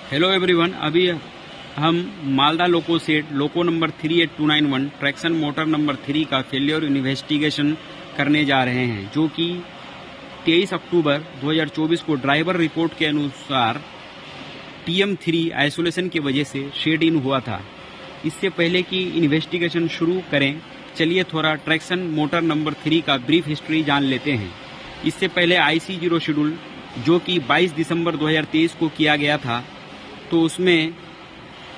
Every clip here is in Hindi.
Hello everyone. अभी हम मालदा लोको सेट लोको नंबर 38291 ट्रैक्शन मोटर नंबर 3 का फेलियर इन्वेस्टिगेशन करने जा रहे हैं, जो कि 23 अक्टूबर 2024 को ड्राइवर रिपोर्ट के अनुसार TM3 आइसोलेशन की वजह से शेड इन हुआ था। इससे पहले कि इन्वेस्टिगेशन शुरू करें, चलिए थोड़ा ट्रैक्शन मोटर नंबर 3 का ब्रीफ हिस्ट्री जान लेते हैं। इससे पहले IC0 शेड्यूल जो कि 22 दिसंबर 2023 को किया गया था, तो उसमें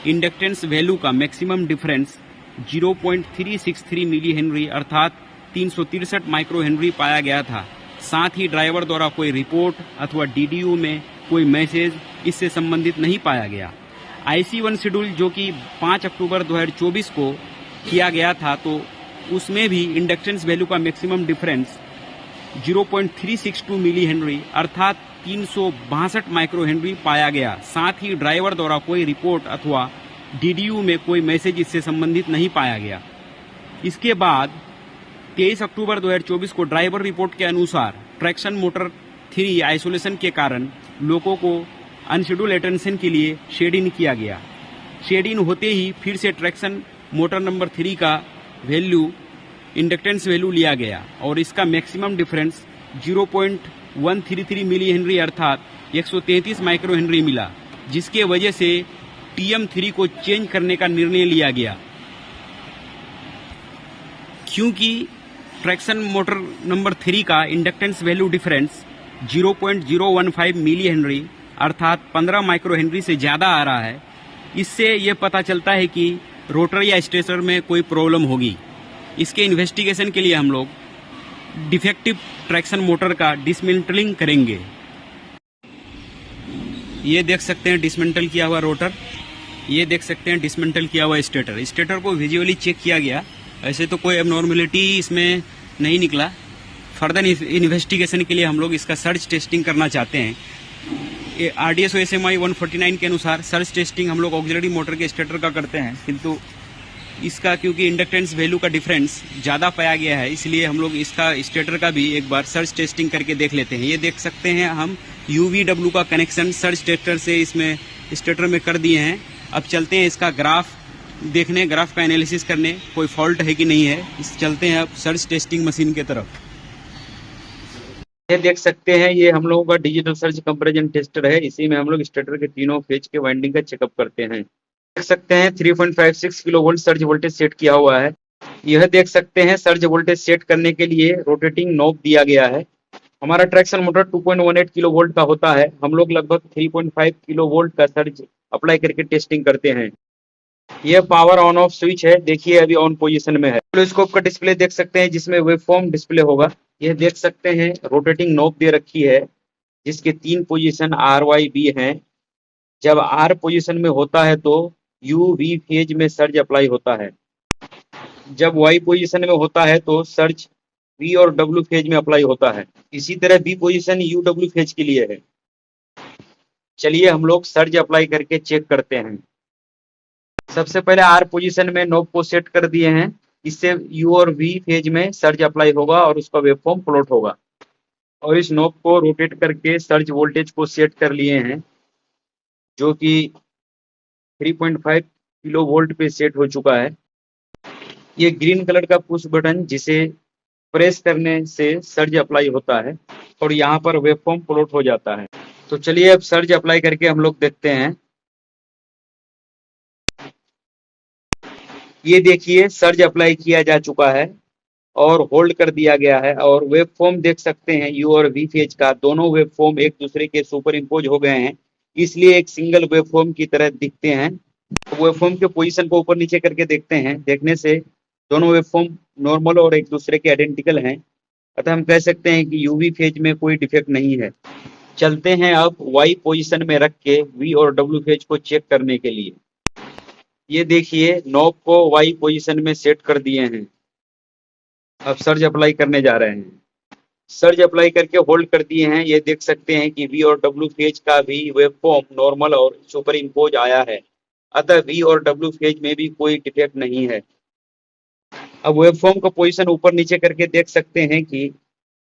इंडक्टेंस वैल्यू का मैक्सिमम डिफरेंस 0.363 मिली हेनरी अर्थात 363 माइक्रो हेनरी पाया गया था। साथ ही ड्राइवर द्वारा कोई रिपोर्ट अथवा DDU में कोई मैसेज इससे संबंधित नहीं पाया गया। IC1 शेड्यूल जो कि 5 अक्टूबर 2024 को किया गया था, तो उसमें भी इंडक्टेंस वैल्यू का मैक्सिमम डिफरेंस 0.362 मिली हेनरी अर्थात 362 माइक्रो हेनरी पाया गया। साथ ही ड्राइवर द्वारा कोई रिपोर्ट अथवा DDU में कोई मैसेज इससे संबंधित नहीं पाया गया। इसके बाद 23 अक्टूबर 2024 को ड्राइवर रिपोर्ट के अनुसार ट्रैक्शन मोटर 3 आइसोलेशन के कारण लोगों को अनशेड्यूल अटेंशन के लिए शेड इन किया गया। शेड इन होते ही फिर से ट्रैक्शन मोटर नंबर 3 का वैल्यू इंडक्टेंस वैल्यू लिया गया और इसका मैक्सिमम डिफरेंस 0.133 मिली हेनरी अर्थात 133 माइक्रो हेनरी मिला, जिसके वजह से TM3 को चेंज करने का निर्णय लिया गया। क्योंकि ट्रैक्शन मोटर नंबर 3 का inductance value difference 0.015 milli henry अर्थात 15 माइक्रो हेनरी से ज़्यादा आ रहा है, इससे यह पता चलता है कि रोटर या स्टेटर में कोई प्रॉब्लम होगी। इसके इन्वेस्टिगेशन के लिए हम लोग डिफेक्टिव ट्रैक्शन मोटर का डिसमेंटलिंग करेंगे। ये देख सकते हैं डिसमेंटल किया हुआ रोटर, ये देख सकते हैं डिसमेंटल किया हुआ स्टेटर। स्टेटर को विजुअली चेक किया गया, ऐसे तो कोई एबनॉर्मलिटी इसमें नहीं निकला। फर्दर इन्वेस्टिगेशन के लिए हम लोग इसका सर्च टेस्टिंग करना चाहते हैं। RDSO SMI 149 के अनुसार सर्च टेस्टिंग हम लोग ऑक्सिलरी मोटर के स्टेटर का करते हैं, किंतु इसका क्योंकि इंडक्टेंस वैल्यू का डिफरेंस ज़्यादा पाया गया है, इसलिए हम लोग इसका स्टेटर का भी एक बार सर्च टेस्टिंग करके देख लेते हैं। ये देख सकते हैं हम UVW का कनेक्शन सर्च टेस्टर से इसमें स्टेटर में कर दिए हैं। अब चलते हैं इसका ग्राफ देखने, ग्राफ का एनालिसिस करने, कोई फॉल्ट है कि नहीं है। चलते हैं अब सर्च टेस्टिंग मशीन की तरफ। ये देख सकते हैं, ये हम लोगों का डिजिटल सर्च कंपैरिजन टेस्टर है। इसी में हम लोग स्टेटर के तीनों फेज के वाइंडिंग का चेकअप करते हैं। देख सकते हैं 3.56 kilo volt surge voltage set किया हुआ है। यह देख सकते हैं सर्ज वोल्टेज सेट करने के लिए रोटेटिंग नॉब दिया गया है। हमारा ट्रैक्शन मोटर 2.18 किलो वोल्ट का होता है। हम लोग लगभग 3.5 किलो वोल्ट का सर्ज अप्लाई करके टेस्टिंग करते हैं। यह पावर ऑन ऑफ स्विच है, देखिए अभी ऑन पोजीशन में है। ऑसिलोस्कोप का डिस्प्ले देख सकते हैं, जिसमें वेवफॉर्म डिस्प्ले होगा। यह देख सकते हैं रोटेटिंग नॉब दे रखी है, जिसके 3 पोजीशन RYB हैं। जब R पोजीशन में होता है तो UV फेज में सर्ज अप्लाई होता है। जब Y पोजीशन में होता है तो सर्ज V और W फेज में अप्लाई होता है। इसी तरह B पोजीशन UW फेज के लिए है। चलिए हम लोग सर्ज अप्लाई करके चेक करते हैं। सबसे पहले R पोजीशन में नॉब को सेट कर दिए हैं, इससे U और V फेज में सर्ज अप्लाई होगा और उसका वेवफॉर्म प्लॉट होगा। और इस नॉब को रोटेट करके सर्ज वोल्टेज को सेट कर लिए हैं, जो कि 3.5 किलो वोल्ट पे सेट हो चुका है। ये ग्रीन कलर का पुश बटन, जिसे प्रेस करने से सर्ज अप्लाई होता है और यहाँ पर वेवफॉर्म प्लॉट हो जाता है। तो चलिए अब सर्ज अप्लाई करके हम लोग देखते हैं। ये देखिए सर्ज अप्लाई किया जा चुका है और होल्ड कर दिया गया है। और वेवफॉर्म देख सकते हैं, U और V फेज का दोनों वेवफॉर्म एक दूसरे के सुपर इम्पोज हो गए हैं, इसलिए एक सिंगल वेवफॉर्म की तरह दिखते हैं। वेवफॉर्म के पोजीशन को ऊपर नीचे करके देखते हैं, देखने से दोनों वेवफॉर्म नॉर्मल और एक दूसरे के आइडेंटिकल हैं, अतः हम कह सकते हैं कि UV फेज में कोई डिफेक्ट नहीं है। चलते हैं अब Y पोजीशन में रख के V और W फेज को चेक करने के लिए। ये देखिए नॉब को Y पोजीशन में सेट कर दिए हैं। अब सर्ज अप्लाई करने जा रहे हैं। सर्ज अप्लाई करके होल्ड कर दिए हैं। ये देख सकते हैं कि V और W फेज का भी वेवफॉर्म नॉर्मल और सुपर इम्पोज आया है, अतः V और W फेज में भी कोई डिफेक्ट नहीं है। अब वेवफॉर्म का पोजीशन ऊपर नीचे करके देख सकते हैं कि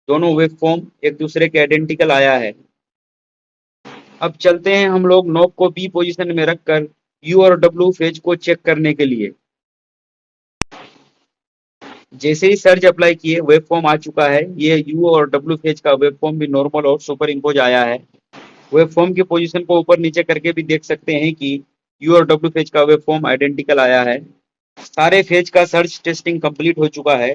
दोनों वेवफॉर्म एक दूसरे के आइडेंटिकल आया है। अब चलते हैं हम लोग नॉब को बी पोजीशन में रखकर यू और डब्ल्यू फेज को चेक करने के लिए। जैसे ही सर्ज अप्लाई किए वेब फॉर्म आ चुका है। ये यू और डब्ल्यू फेज का वेब फॉर्म भी नॉर्मल और सुपर इम्पोज आया है। वेब फॉर्म की पोजीशन को ऊपर नीचे करके भी देख सकते हैं कि यू और डब्ल्यू फेज का वेब फॉर्म आइडेंटिकल आया है। सारे फेज का सर्च टेस्टिंग कंप्लीट हो चुका है।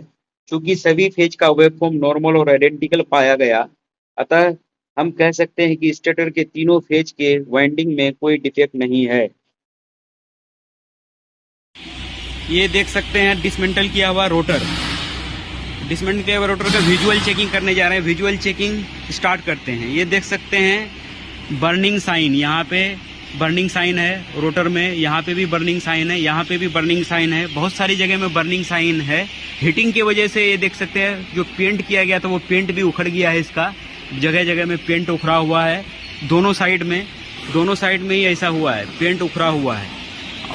चूंकि सभी फेज का वेब फॉर्म नॉर्मल और आइडेंटिकल पाया गया, अतः हम कह सकते हैं कि स्टेटर के तीनों फेज के वाइंडिंग में कोई डिफेक्ट नहीं है। ये देख सकते हैं डिसमेंटल किया हुआ रोटर। डिसमेंटल किया हुआ रोटर का विजुअल चेकिंग करने जा रहे हैं। विजुअल चेकिंग स्टार्ट करते हैं। ये देख सकते हैं बर्निंग साइन, यहाँ पे बर्निंग साइन है रोटर में, यहाँ पे भी बर्निंग साइन है, यहाँ पे भी बर्निंग साइन है, बहुत सारी जगह में बर्निंग साइन है। हीटिंग की वजह से ये देख सकते हैं जो पेंट किया गया था वो पेंट भी उखड़ गया है। इसका जगह जगह में पेंट उखड़ा हुआ है। दोनों साइड में ही ऐसा हुआ है, पेंट उखड़ा हुआ है।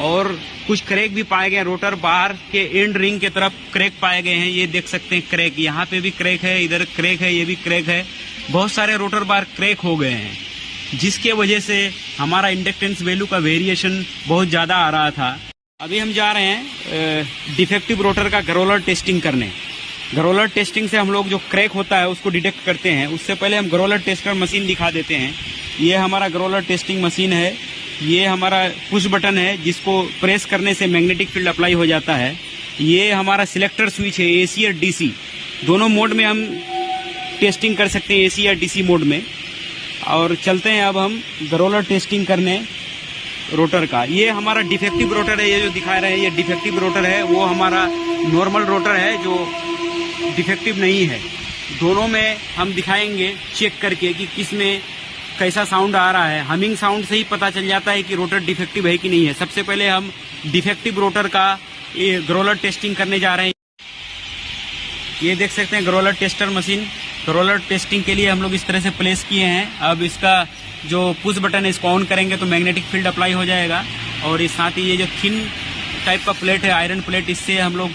और कुछ क्रैक भी पाए गए। रोटर बार के एंड रिंग के तरफ क्रैक पाए गए हैं। ये देख सकते हैं क्रैक, यहाँ पे भी क्रैक है, इधर क्रैक है, ये भी क्रैक है। बहुत सारे रोटर बार क्रैक हो गए हैं, जिसके वजह से हमारा इंडक्टेंस वैल्यू का वेरिएशन बहुत ज़्यादा आ रहा था। अभी हम जा रहे हैं डिफेक्टिव रोटर का ग्रोलर टेस्टिंग करने। ग्रोलर टेस्टिंग से हम लोग जो क्रैक होता है उसको डिटेक्ट करते हैं। उससे पहले हम ग्रोलर टेस्टर मशीन दिखा देते हैं। ये हमारा ग्रोलर टेस्टिंग मशीन है। ये हमारा पुश बटन है, जिसको प्रेस करने से मैग्नेटिक फील्ड अप्लाई हो जाता है। ये हमारा सिलेक्टर स्विच है, एसी और डीसी दोनों मोड में हम टेस्टिंग कर सकते हैं, एसी या डीसी मोड में। और चलते हैं अब हम ग्रोलर टेस्टिंग करने रोटर का। ये हमारा डिफेक्टिव रोटर है, ये जो दिखा रहे हैं ये डिफेक्टिव रोटर है। वो हमारा नॉर्मल रोटर है जो डिफेक्टिव नहीं है। दोनों में हम दिखाएंगे चेक करके कि किस में कैसा साउंड आ रहा है। हमिंग साउंड से ही पता चल जाता है कि रोटर डिफेक्टिव है कि नहीं है। सबसे पहले हम डिफेक्टिव रोटर का ये ग्रोलर टेस्टिंग करने जा रहे हैं। ये देख सकते हैं Growler tester machine. Growler testing के लिए हम लोग इस तरह से प्लेस किए हैं। अब इसका जो पुश बटन है इसको ऑन करेंगे तो मैग्नेटिक फील्ड अप्लाई हो जाएगा। और इस साथ ही ये जो थिन टाइप का प्लेट है, आयरन प्लेट, इससे हम लोग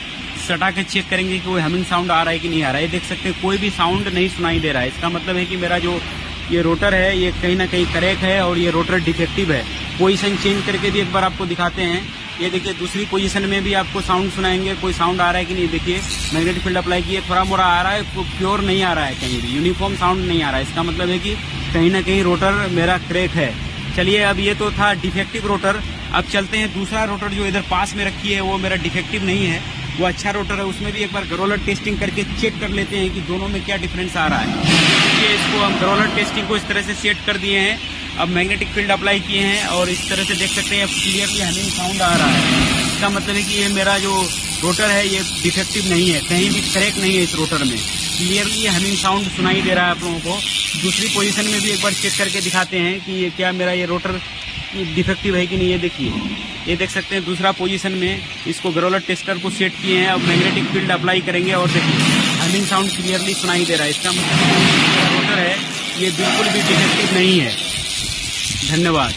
सटा के चेक करेंगे कि कोई हमिंग साउंड आ रहा है कि नहीं आ रहा है। ये देख सकते हैं कोई भी साउंड नहीं सुनाई दे रहा है। इसका मतलब है कि मेरा जो ये रोटर है ये कहीं ना कहीं क्रैक है और ये रोटर डिफेक्टिव है। पोजीशन चेंज करके भी एक बार आपको दिखाते हैं। ये देखिए दूसरी पोजीशन में भी आपको साउंड सुनाएंगे, कोई साउंड आ रहा है कि नहीं। देखिए मैग्नेटिक फील्ड अप्लाई किए, थोड़ा मोड़ा आ रहा है, प्योर नहीं आ रहा है, कहीं भी यूनिफॉर्म साउंड नहीं आ रहा है। इसका मतलब है कि कहीं ना कहीं रोटर मेरा क्रैक है। चलिए, अब ये तो था डिफेक्टिव रोटर। अब चलते हैं दूसरा रोटर जो इधर पास में रखी है वो मेरा डिफेक्टिव नहीं है, वो अच्छा रोटर है। उसमें भी एक बार ग्रोलर टेस्टिंग करके चेक कर लेते हैं कि दोनों में क्या डिफरेंस आ रहा है। देखिए इसको हम ग्रोलर टेस्टिंग को इस तरह से सेट कर दिए हैं। अब मैग्नेटिक फील्ड अप्लाई किए हैं और इस तरह से देख सकते हैं क्लियरली हमिंग साउंड आ रहा है। इसका मतलब है कि ये मेरा जो रोटर है ये डिफेक्टिव नहीं है, कहीं भी क्रैक नहीं है इस रोटर में। क्लियरली हमिंग साउंड सुनाई दे रहा है आप लोगों को। दूसरी पोजीशन में भी एक बार चेक करके दिखाते हैं कि ये क्या मेरा ये रोटर डिफेक्टिव है कि नहीं। ये देखिए, ये देख सकते हैं दूसरा पोजीशन में इसको ग्रोलर टेस्टर को सेट किए हैं। अब मैग्नेटिक फील्ड अप्लाई करेंगे और देखिए हमिंग साउंड क्लियरली सुनाई दे रहा है। इसका मतलब रोटर है ये बिल्कुल भी डिफेक्टिव नहीं है। धन्यवाद।